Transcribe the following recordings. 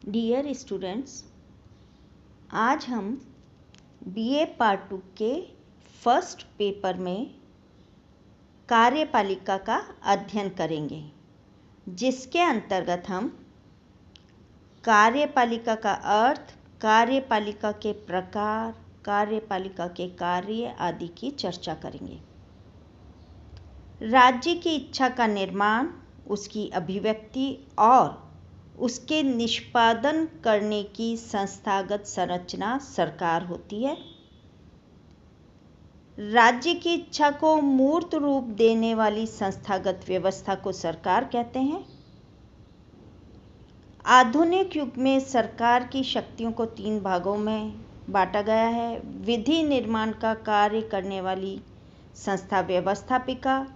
Dear students, आज हम BA part 2 के फर्स्ट पेपर में कार्यपालिका का अध्ययन करेंगे, जिसके अंतर्गत हम कार्यपालिका का अर्थ, कार्यपालिका के प्रकार, कार्यपालिका के कार्य आदि की चर्चा करेंगे। राज्य की इच्छा का निर्माण, उसकी अभिव्यक्ति और उसके निष्पादन करने की संस्थागत संरचना सरकार होती है। राज्य की इच्छा को मूर्त रूप देने वाली संस्थागत व्यवस्था को सरकार कहते हैं। आधुनिक युग में सरकार की शक्तियों को 3 भागों में बांटा गया है। विधि निर्माण का कार्य करने वाली संस्था व्यवस्थापिका,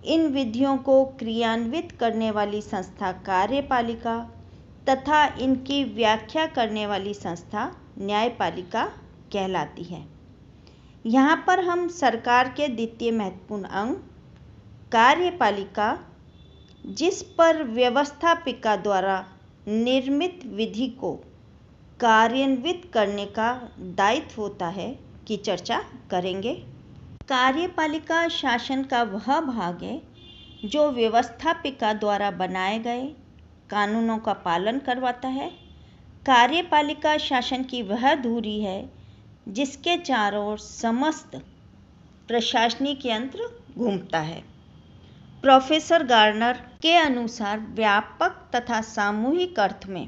इन विधियों को क्रियान्वित करने वाली संस्था कार्यपालिका तथा इनकी व्याख्या करने वाली संस्था न्यायपालिका कहलाती है। यहाँ पर हम सरकार के द्वितीय महत्वपूर्ण अंग कार्यपालिका, जिस पर व्यवस्थापिका द्वारा निर्मित विधि को कार्यान्वित करने का दायित्व होता है, की चर्चा करेंगे। कार्यपालिका शासन का वह भाग है जो व्यवस्थापिका द्वारा बनाए गए कानूनों का पालन करवाता है। कार्यपालिका शासन की वह धुरी है जिसके चारों ओर समस्त प्रशासनिक यंत्र घूमता है। प्रोफेसर गार्नर के अनुसार व्यापक तथा सामूहिक अर्थ में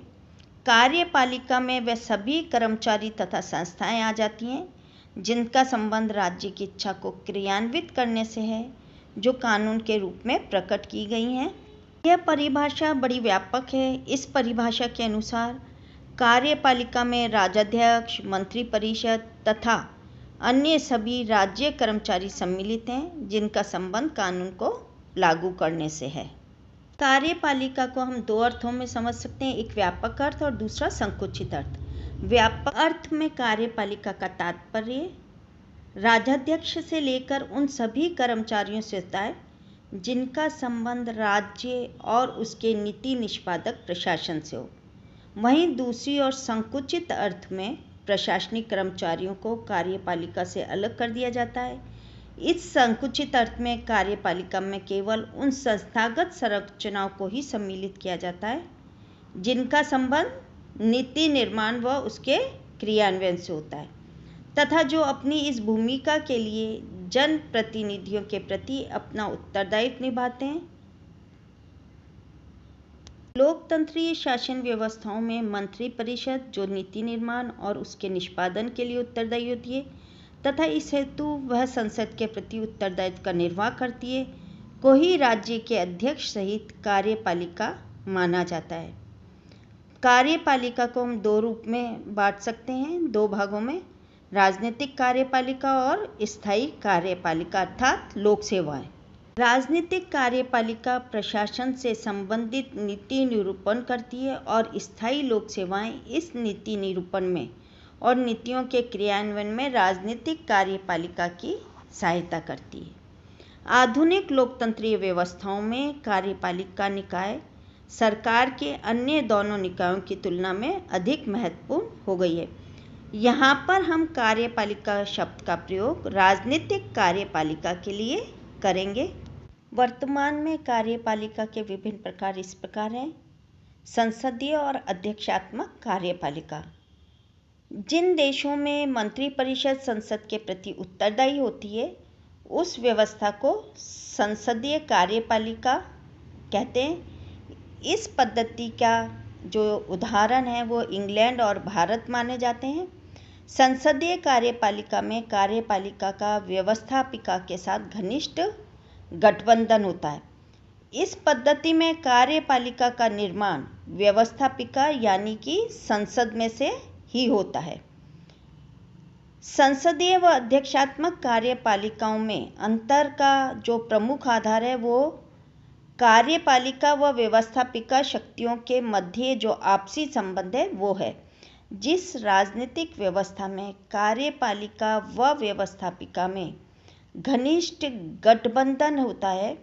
कार्यपालिका में वे सभी कर्मचारी तथा संस्थाएं आ जाती हैं जिनका संबंध राज्य की इच्छा को क्रियान्वित करने से है, जो कानून के रूप में प्रकट की गई हैं। यह परिभाषा बड़ी व्यापक है। इस परिभाषा के अनुसार कार्यपालिका में राजाध्यक्ष, मंत्री परिषद तथा अन्य सभी राज्य कर्मचारी सम्मिलित हैं जिनका संबंध कानून को लागू करने से है। कार्यपालिका को हम 2 अर्थों में समझ सकते हैं, एक व्यापक अर्थ और दूसरा संकुचित अर्थ। व्यापक अर्थ में कार्यपालिका का तात्पर्य राजाध्यक्ष से लेकर उन सभी कर्मचारियों से होता है जिनका संबंध राज्य और उसके नीति निष्पादक प्रशासन से हो। वहीं दूसरी ओर संकुचित अर्थ में प्रशासनिक कर्मचारियों को कार्यपालिका से अलग कर दिया जाता है। इस संकुचित अर्थ में कार्यपालिका में केवल उन संस्थागत संरचनाओं को ही सम्मिलित किया जाता है जिनका संबंध नीति निर्माण व उसके क्रियान्वयन से होता है तथा जो अपनी इस भूमिका के लिए जनप्रतिनिधियों के प्रति अपना उत्तरदायित्व निभाते हैं। लोकतंत्रीय शासन व्यवस्थाओं में मंत्री परिषद, जो नीति निर्माण और उसके निष्पादन के लिए उत्तरदायी होती है तथा इस हेतु वह संसद के प्रति उत्तरदायित्व का निर्वाह करती है, को ही राज्य के अध्यक्ष सहित कार्यपालिका माना जाता है। कार्यपालिका को हम 2 रूप में बांट सकते हैं, 2 भागों में, राजनीतिक कार्यपालिका और स्थायी कार्यपालिका अर्थात लोक सेवाएं। राजनीतिक कार्यपालिका प्रशासन से संबंधित नीति निरूपण करती है और स्थायी लोक सेवाएं इस नीति निरूपण में और नीतियों के क्रियान्वयन में राजनीतिक कार्यपालिका की सहायता करती है। आधुनिक लोकतंत्रीय व्यवस्थाओं में कार्यपालिका निकाय सरकार के अन्य दोनों निकायों की तुलना में अधिक महत्वपूर्ण हो गई है। यहाँ पर हम कार्यपालिका शब्द का प्रयोग राजनीतिक कार्यपालिका के लिए करेंगे। वर्तमान में कार्यपालिका के विभिन्न प्रकार इस प्रकार हैं। संसदीय और अध्यक्षात्मक कार्यपालिका। जिन देशों में मंत्री परिषद संसद के प्रति उत्तरदायी होती है, उस व्यवस्था को संसदीय कार्यपालिका कहते हैं। इस पद्धति का जो उदाहरण है वो इंग्लैंड और भारत माने जाते हैं। संसदीय कार्यपालिका में कार्यपालिका का व्यवस्थापिका के साथ घनिष्ठ गठबंधन होता है। इस पद्धति में कार्यपालिका का निर्माण व्यवस्थापिका यानी कि संसद में से ही होता है। संसदीय व अध्यक्षात्मक कार्यपालिकाओं में अंतर का जो प्रमुख आधार है वो कार्यपालिका व व्यवस्थापिका शक्तियों के मध्य जो आपसी संबंध है वो है। जिस राजनीतिक व्यवस्था में कार्यपालिका व व्यवस्थापिका में घनिष्ठ गठबंधन होता है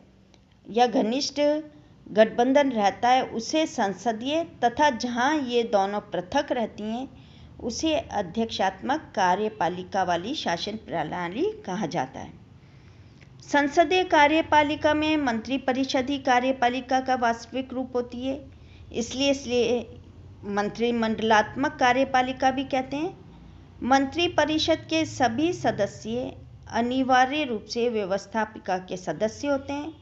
या घनिष्ठ गठबंधन रहता है उसे संसदीय तथा जहां ये दोनों पृथक रहती हैं उसे अध्यक्षात्मक कार्यपालिका वाली शासन प्रणाली कहा जाता है। संसदीय कार्यपालिका में मंत्रिपरिषद ही कार्यपालिका का वास्तविक रूप होती है, इसलिए मंत्रिमंडलात्मक कार्यपालिका भी कहते हैं। मंत्रिपरिषद के सभी सदस्य अनिवार्य रूप से व्यवस्थापिका के सदस्य होते हैं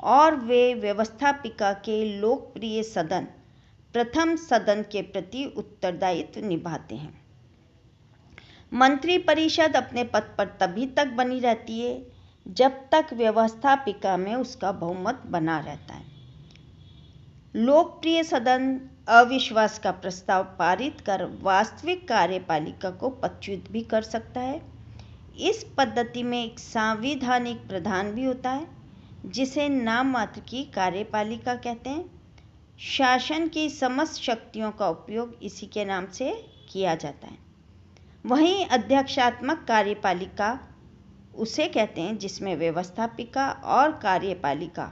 और वे व्यवस्थापिका के लोकप्रिय सदन प्रथम सदन के प्रति उत्तरदायित्व निभाते हैं। मंत्रिपरिषद अपने पद पर तभी तक बनी रहती है जब तक व्यवस्थापिका में उसका बहुमत बना रहता है। लोकप्रिय सदन अविश्वास का प्रस्ताव पारित कर वास्तविक कार्यपालिका को पदच्युत भी कर सकता है। इस पद्धति में एक सांविधानिक प्रधान भी होता है जिसे नाम मात्र की कार्यपालिका कहते हैं। शासन की समस्त शक्तियों का उपयोग इसी के नाम से किया जाता है। वहीं अध्यक्षात्मक कार्यपालिका उसे कहते हैं जिसमें व्यवस्थापिका और कार्यपालिका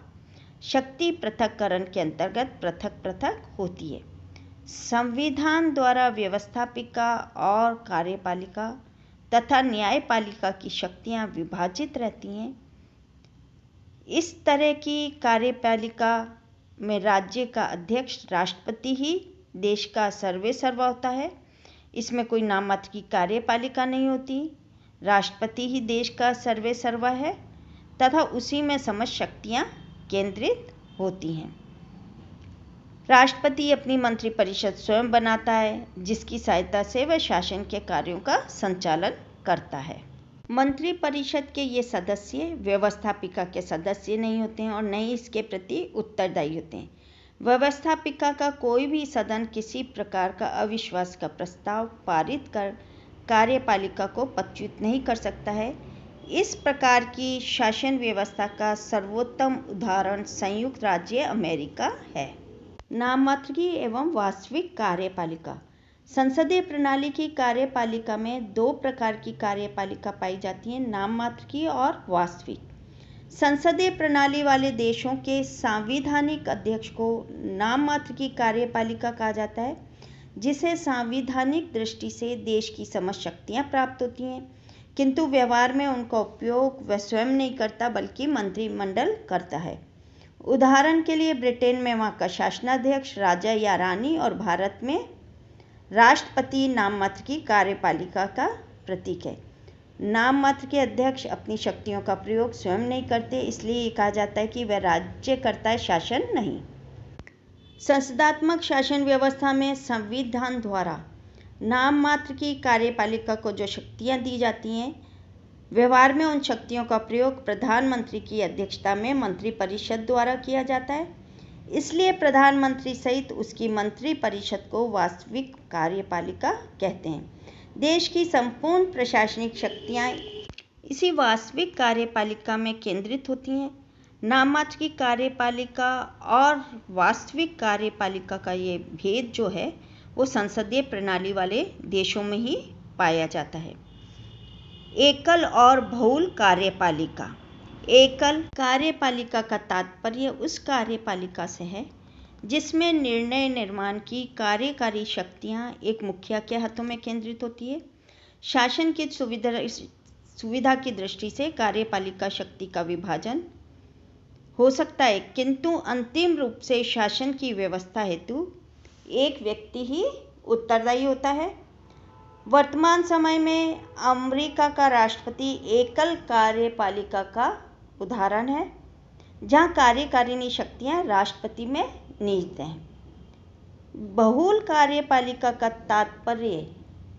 शक्ति पृथक्करण के अंतर्गत पृथक पृथक होती है। संविधान द्वारा व्यवस्थापिका और कार्यपालिका तथा न्यायपालिका की शक्तियां विभाजित रहती हैं। इस तरह की कार्यपालिका में राज्य का अध्यक्ष राष्ट्रपति ही देश का सर्वेसर्वा होता है। इसमें कोई नाम मात्र की कार्यपालिका नहीं होती, राष्ट्रपति ही देश का सर्वेसर्वा है तथा उसी में समस्त शक्तियां केंद्रित होती हैं। राष्ट्रपति अपनी मंत्रिपरिषद स्वयं बनाता है जिसकी सहायता से वह शासन के कार्यों का संचालन करता है। मंत्रिपरिषद के ये सदस्य व्यवस्थापिका के सदस्य नहीं होते हैं और न ही इसके प्रति उत्तरदायी होते हैं। व्यवस्थापिका का कोई भी सदन किसी प्रकार का अविश्वास का प्रस्ताव पारित कर कार्यपालिका को पदच्युत नहीं कर सकता है। इस प्रकार की शासन व्यवस्था का सर्वोत्तम उदाहरण संयुक्त राज्य अमेरिका है। नाम मात्र की एवं वास्तविक कार्यपालिका। संसदीय प्रणाली की कार्यपालिका में दो प्रकार की कार्यपालिका पाई जाती है, नाम मात्र की और वास्तविक। संसदीय प्रणाली वाले देशों के सांविधानिक अध्यक्ष को नाम मात्र की कार्यपालिका कहा जाता है, जिसे सांविधानिक दृष्टि से देश की समस्त शक्तियां प्राप्त होती हैं, किंतु व्यवहार में उनका उपयोग वह स्वयं नहीं करता बल्कि मंत्रिमंडल करता है। उदाहरण के लिए ब्रिटेन में वहाँ का शासनाध्यक्ष राजा या रानी और भारत में राष्ट्रपति नाम मात्र की कार्यपालिका का प्रतीक है। नाम मात्र के अध्यक्ष अपनी शक्तियों का प्रयोग स्वयं नहीं करते, इसलिए ये कहा जाता है कि वह राज्य करता है, शासन नहीं। संसदात्मक शासन व्यवस्था में संविधान द्वारा नाम मात्र की कार्यपालिका को जो शक्तियां दी जाती हैं, व्यवहार में उन शक्तियों का प्रयोग प्रधानमंत्री की अध्यक्षता में मंत्रिपरिषद द्वारा किया जाता है। इसलिए प्रधानमंत्री सहित उसकी मंत्रिपरिषद को वास्तविक कार्यपालिका कहते हैं। देश की संपूर्ण प्रशासनिक शक्तियां इसी वास्तविक कार्यपालिका में केंद्रित होती हैं। नाम मात्र की कार्यपालिका और वास्तविक कार्यपालिका का ये भेद जो है वो संसदीय प्रणाली वाले देशों में ही पाया जाता है। एकल और बहुल कार्यपालिका। एकल कार्यपालिका का तात्पर्य उस कार्यपालिका से है जिसमें निर्णय निर्माण की कार्यकारी शक्तियां एक मुखिया के हाथों में केंद्रित होती है। शासन की सुविधा की दृष्टि से कार्यपालिका शक्ति का विभाजन हो सकता है, किंतु अंतिम रूप से शासन की व्यवस्था हेतु एक व्यक्ति ही उत्तरदायी होता है। वर्तमान समय में अमेरिका का राष्ट्रपति एकल कार्यपालिका का उदाहरण है, जहां कार्यकारिणी शक्तियां राष्ट्रपति में निहित हैं। बहुल कार्यपालिका का तात्पर्य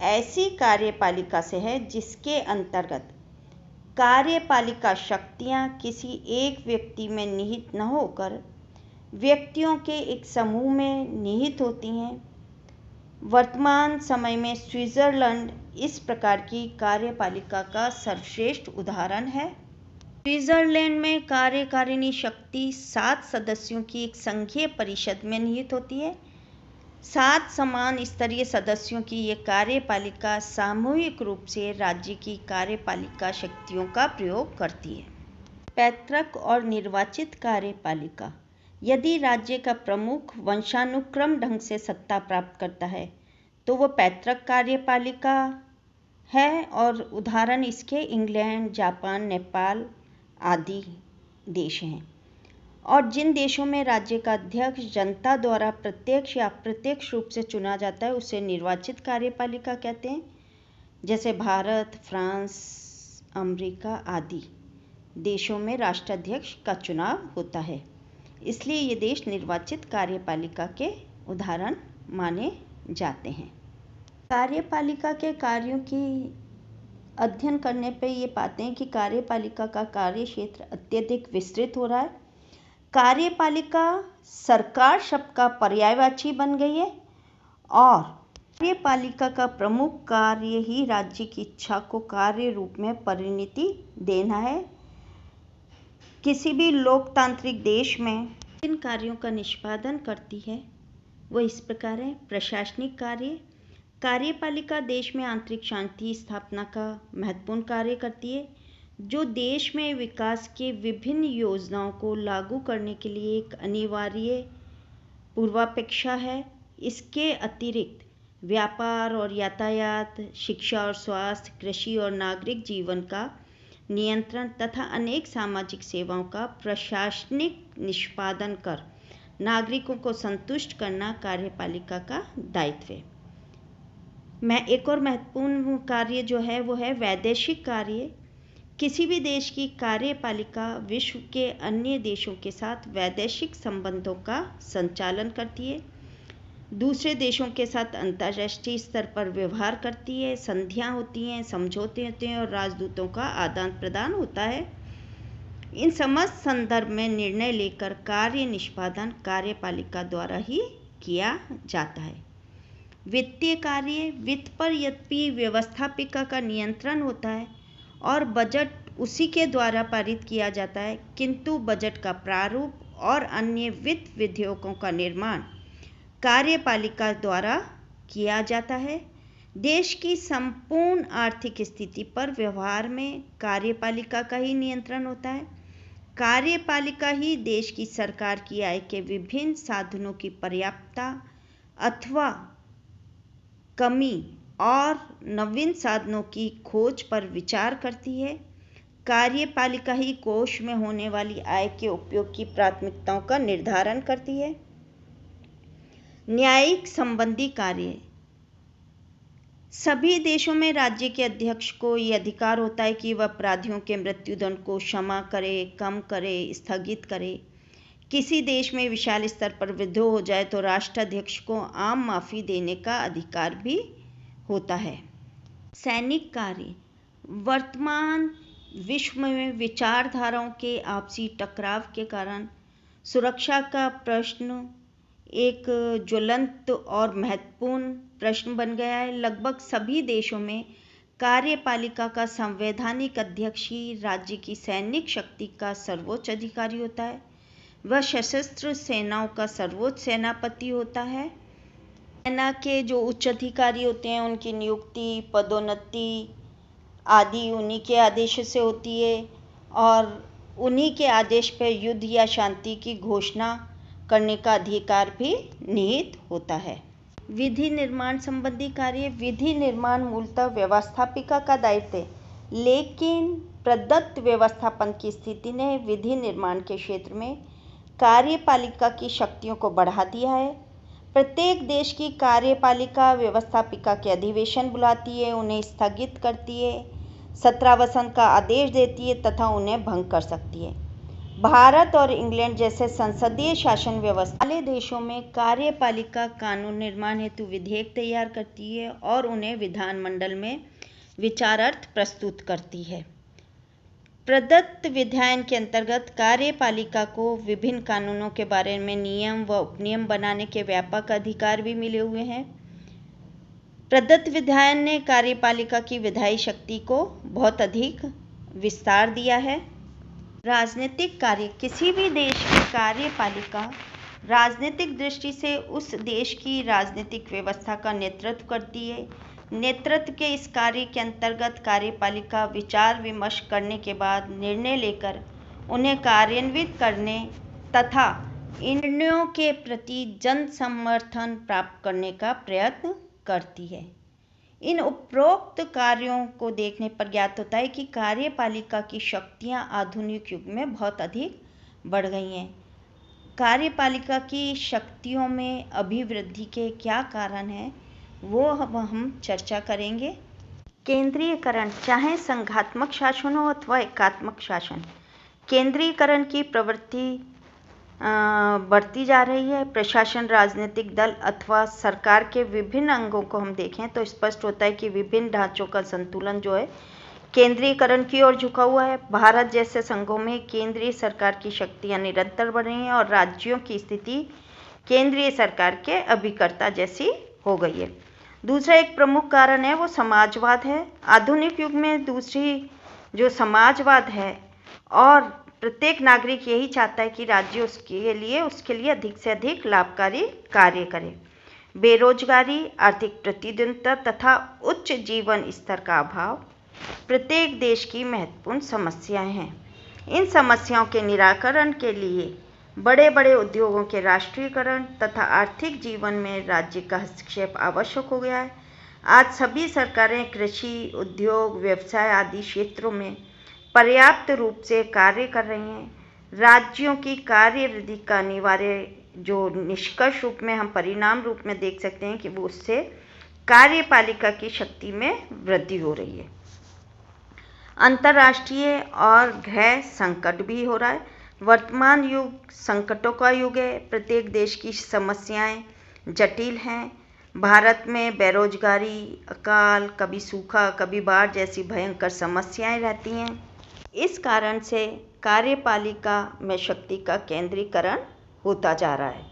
ऐसी कार्यपालिका से है जिसके अंतर्गत कार्यपालिका शक्तियां किसी एक व्यक्ति में निहित न होकर व्यक्तियों के एक समूह में निहित होती हैं। वर्तमान समय में स्विट्जरलैंड इस प्रकार की कार्यपालिका का सर्वश्रेष्ठ उदाहरण है। स्विट्जरलैंड में कार्यकारिणी शक्ति 7 सदस्यों की एक संघीय परिषद में निहित होती है। 7 समान स्तरीय सदस्यों की ये कार्यपालिका सामूहिक रूप से राज्य की कार्यपालिका शक्तियों का प्रयोग करती है। पैतृक और निर्वाचित कार्यपालिका। यदि राज्य का प्रमुख वंशानुक्रम ढंग से सत्ता प्राप्त करता है तो वह पैतृक कार्यपालिका है, और उदाहरण इसके इंग्लैंड, जापान, नेपाल आदि देश हैं। और जिन देशों में राज्य का अध्यक्ष जनता द्वारा प्रत्यक्ष या अप्रत्यक्ष रूप से चुना जाता है उसे निर्वाचित कार्यपालिका कहते हैं, जैसे भारत, फ्रांस, अमेरिका आदि देशों में राष्ट्राध्यक्ष का चुनाव होता है, इसलिए ये देश निर्वाचित कार्यपालिका के उदाहरण माने जाते हैं। कार्यपालिका के कार्यों की अध्ययन करने पे ये पाते हैं कि कार्यपालिका का कार्य क्षेत्र अत्यधिक विस्तृत हो रहा है। कार्यपालिका सरकार शब्द का पर्यायवाची बन गई है और कार्यपालिका का प्रमुख कार्य ही राज्य की इच्छा को कार्य रूप में परिणति देना है। किसी भी लोकतांत्रिक देश में इन कार्यों का निष्पादन करती है वो इस प्रकार है। प्रशासनिक कार्य, कार्यपालिका देश में आंतरिक शांति स्थापना का महत्वपूर्ण कार्य करती है, जो देश में विकास के विभिन्न योजनाओं को लागू करने के लिए एक अनिवार्य पूर्वापेक्षा है। इसके अतिरिक्त व्यापार और यातायात, शिक्षा और स्वास्थ्य, कृषि और नागरिक जीवन का नियंत्रण तथा अनेक सामाजिक सेवाओं का प्रशासनिक निष्पादन कर नागरिकों को संतुष्ट करना कार्यपालिका का दायित्व है। एक और महत्वपूर्ण कार्य जो है वो है वैदेशिक कार्य। किसी भी देश की कार्यपालिका विश्व के अन्य देशों के साथ वैदेशिक संबंधों का संचालन करती है, दूसरे देशों के साथ अंतर्राष्ट्रीय स्तर पर व्यवहार करती है, संधियां होती हैं, समझौते होते हैं और राजदूतों का आदान प्रदान होता है। इन समस्त संदर्भ में निर्णय लेकर कार्य निष्पादन कार्यपालिका द्वारा ही किया जाता है। वित्तीय कार्य, वित्त पर यद्यपि व्यवस्थापिका का नियंत्रण होता है और बजट उसी के द्वारा पारित किया जाता है, किंतु बजट का प्रारूप और अन्य वित्त विधेयकों का निर्माण कार्यपालिका द्वारा किया जाता है। देश की संपूर्ण आर्थिक स्थिति पर व्यवहार में कार्यपालिका का ही नियंत्रण होता है। कार्यपालिका ही देश की सरकार की आय के विभिन्न साधनों की पर्याप्तता अथवा कमी और नवीन साधनों की खोज पर विचार करती है। कार्यपालिका ही कोष में होने वाली आय के उपयोग की प्राथमिकताओं का निर्धारण करती है। न्यायिक संबंधी कार्य, सभी देशों में राज्य के अध्यक्ष को ये अधिकार होता है कि वह अपराधियों के मृत्युदंड को क्षमा करे, कम करे, स्थगित करे। किसी देश में विशाल स्तर पर विद्रोह हो जाए तो राष्ट्राध्यक्ष को आम माफी देने का अधिकार भी होता है। सैनिक कार्य, वर्तमान विश्व में विचारधाराओं के आपसी टकराव के कारण सुरक्षा का प्रश्न एक ज्वलंत और महत्वपूर्ण प्रश्न बन गया है। लगभग सभी देशों में कार्यपालिका का संवैधानिक अध्यक्ष ही राज्य की सैनिक शक्ति का सर्वोच्च अधिकारी होता है। वह सशस्त्र सेनाओं का सर्वोच्च सेनापति होता है। सेना के जो उच्च अधिकारी होते हैं उनकी नियुक्ति, पदोन्नति आदि उन्हीं के आदेश से होती है और उन्हीं के आदेश पर युद्ध या शांति की घोषणा करने का अधिकार भी निहित होता है। विधि निर्माण संबंधी कार्य, विधि निर्माण मूलतः व्यवस्थापिका का दायित्व है, लेकिन प्रदत्त व्यवस्थापन की स्थिति ने विधि निर्माण के क्षेत्र में कार्यपालिका की शक्तियों को बढ़ा दिया है। प्रत्येक देश की कार्यपालिका व्यवस्थापिका के अधिवेशन बुलाती है, उन्हें स्थगित करती है, सत्रावसान का आदेश देती है तथा उन्हें भंग कर सकती है। भारत और इंग्लैंड जैसे संसदीय शासन व्यवस्था वाले देशों में कार्यपालिका कानून निर्माण हेतु विधेयक तैयार करती है और उन्हें विधानमंडल में विचारार्थ प्रस्तुत करती है। प्रदत्त विधायन के अंतर्गत कार्यपालिका को विभिन्न कानूनों के बारे में नियम व उपनियम बनाने के व्यापक अधिकार भी मिले हुए हैं। प्रदत्त विधायन ने कार्यपालिका की विधायी शक्ति को बहुत अधिक विस्तार दिया है। राजनीतिक कार्य, किसी भी देश की कार्यपालिका राजनीतिक दृष्टि से उस देश की राजनीतिक व्यवस्था का नेतृत्व करती है। नेतृत्व के इस कार्य के अंतर्गत कार्यपालिका विचार विमर्श करने के बाद निर्णय लेकर उन्हें कार्यान्वित करने तथा इन निर्णयों के प्रति जन समर्थन प्राप्त करने का प्रयत्न करती है। इन उपरोक्त कार्यों को देखने पर ज्ञात होता है कि कार्यपालिका की शक्तियां आधुनिक युग में बहुत अधिक बढ़ गई हैं। कार्यपालिका की शक्तियों में अभिवृद्धि के क्या कारण हैं, वो हम चर्चा करेंगे। केंद्रीयकरण, चाहे संघात्मक शासन हो अथवा एकात्मक शासन, केंद्रीयकरण की प्रवृत्ति बढ़ती जा रही है। प्रशासन, राजनीतिक दल अथवा सरकार के विभिन्न अंगों को हम देखें तो स्पष्ट होता है कि विभिन्न ढांचों का संतुलन जो है केंद्रीयकरण की ओर झुका हुआ है। भारत जैसे संघों में केंद्रीय सरकार की शक्तियां निरंतर बढ़ रही हैं और राज्यों की स्थिति केंद्रीय सरकार के अभिकर्ता जैसी हो गई है। दूसरा एक प्रमुख कारण है वो समाजवाद है। आधुनिक युग में दूसरी जो समाजवाद है, और प्रत्येक नागरिक यही चाहता है कि राज्य उसके लिए अधिक से अधिक लाभकारी कार्य करे। बेरोजगारी, आर्थिक प्रतिद्वंद्विता तथा उच्च जीवन स्तर का अभाव प्रत्येक देश की महत्वपूर्ण समस्याएं हैं। इन समस्याओं के निराकरण के लिए बड़े बड़े उद्योगों के राष्ट्रीयकरण तथा आर्थिक जीवन में राज्य का हस्तक्षेप आवश्यक हो गया है। आज सभी सरकारें कृषि, उद्योग, व्यवसाय आदि क्षेत्रों में पर्याप्त रूप से कार्य कर रही हैं। राज्यों की कार्य वृद्धि का अनिवार्य जो निष्कर्ष रूप में हम परिणाम रूप में देख सकते हैं कि वो उससे कार्यपालिका की शक्ति में वृद्धि हो रही है। अंतर्राष्ट्रीय और गृह संकट भी हो रहा है। वर्तमान युग संकटों का युग है। प्रत्येक देश की समस्याएं जटिल हैं। भारत में बेरोजगारी, अकाल, कभी सूखा, कभी बाढ़ जैसी भयंकर समस्याएं रहती हैं। इस कारण से कार्यपालिका में शक्ति का केंद्रीकरण होता जा रहा है।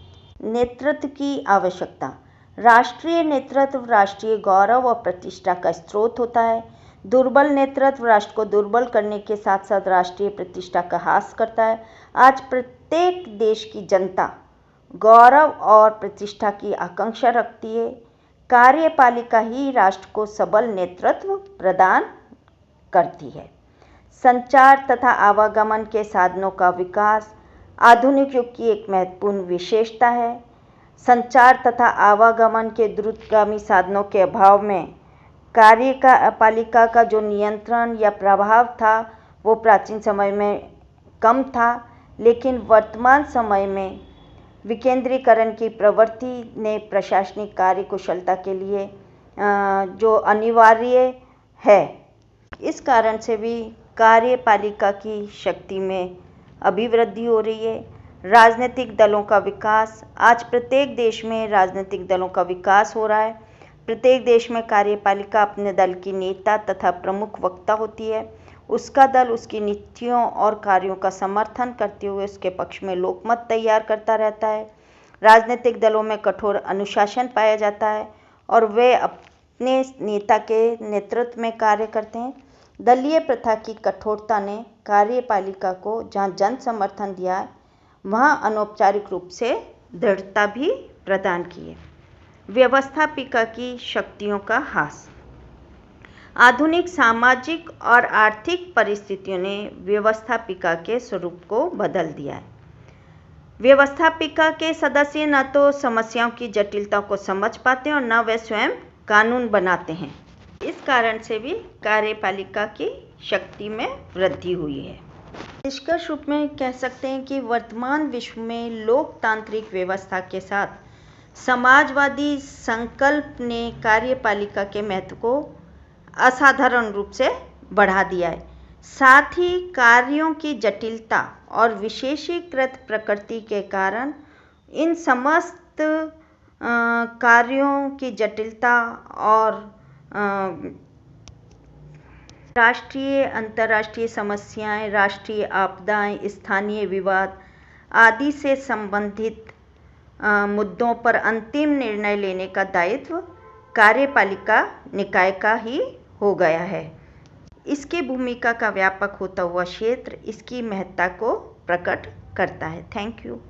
नेतृत्व की आवश्यकता, राष्ट्रीय नेतृत्व राष्ट्रीय गौरव और प्रतिष्ठा का स्रोत होता है। दुर्बल नेतृत्व राष्ट्र को दुर्बल करने के साथ साथ राष्ट्रीय प्रतिष्ठा का ह्रास करता है। आज प्रत्येक देश की जनता गौरव और प्रतिष्ठा की आकांक्षा रखती है। कार्यपालिका ही राष्ट्र को सबल नेतृत्व प्रदान करती है। संचार तथा आवागमन के साधनों का विकास आधुनिक युग की एक महत्वपूर्ण विशेषता है। संचार तथा आवागमन के द्रुतगामी साधनों के अभाव में कार्यपालिका का जो नियंत्रण या प्रभाव था वो प्राचीन समय में कम था, लेकिन वर्तमान समय में विकेंद्रीकरण की प्रवृत्ति ने प्रशासनिक कार्य कुशलता के लिए जो अनिवार्य है, इस कारण से भी कार्यपालिका की शक्ति में अभिवृद्धि हो रही है। राजनीतिक दलों का विकास, आज प्रत्येक देश में राजनीतिक दलों का विकास हो रहा है। प्रत्येक देश में कार्यपालिका अपने दल की नेता तथा प्रमुख वक्ता होती है। उसका दल उसकी नीतियों और कार्यों का समर्थन करते हुए उसके पक्ष में लोकमत तैयार करता रहता है। राजनीतिक दलों में कठोर अनुशासन पाया जाता है और वे अपने नेता के नेतृत्व में कार्य करते हैं। दलीय प्रथा की कठोरता ने कार्यपालिका को जहां जन समर्थन दिया है, वहां अनौपचारिक रूप से दृढ़ता भी प्रदान की है। व्यवस्थापिका की शक्तियों का ह्रास, आधुनिक सामाजिक और आर्थिक परिस्थितियों ने व्यवस्थापिका के स्वरूप को बदल दिया है। व्यवस्थापिका के सदस्य न तो समस्याओं की जटिलता को समझ पाते हैं और न वे स्वयं कानून बनाते हैं। इस कारण से भी कार्यपालिका की शक्ति में वृद्धि हुई है। निष्कर्ष रूप में कह सकते हैं कि वर्तमान विश्व में लोकतांत्रिक व्यवस्था के साथ समाजवादी संकल्प ने कार्यपालिका के महत्व को असाधारण रूप से बढ़ा दिया है। साथ ही कार्यों की जटिलता और विशेषीकृत प्रकृति के कारण इन समस्त कार्यों की जटिलता और राष्ट्रीय अंतर्राष्ट्रीय समस्याएं, राष्ट्रीय आपदाएं, स्थानीय विवाद आदि से संबंधित मुद्दों पर अंतिम निर्णय लेने का दायित्व कार्यपालिका निकाय का ही हो गया है। इसकी भूमिका का व्यापक होता हुआ क्षेत्र इसकी महत्ता को प्रकट करता है। Thank you.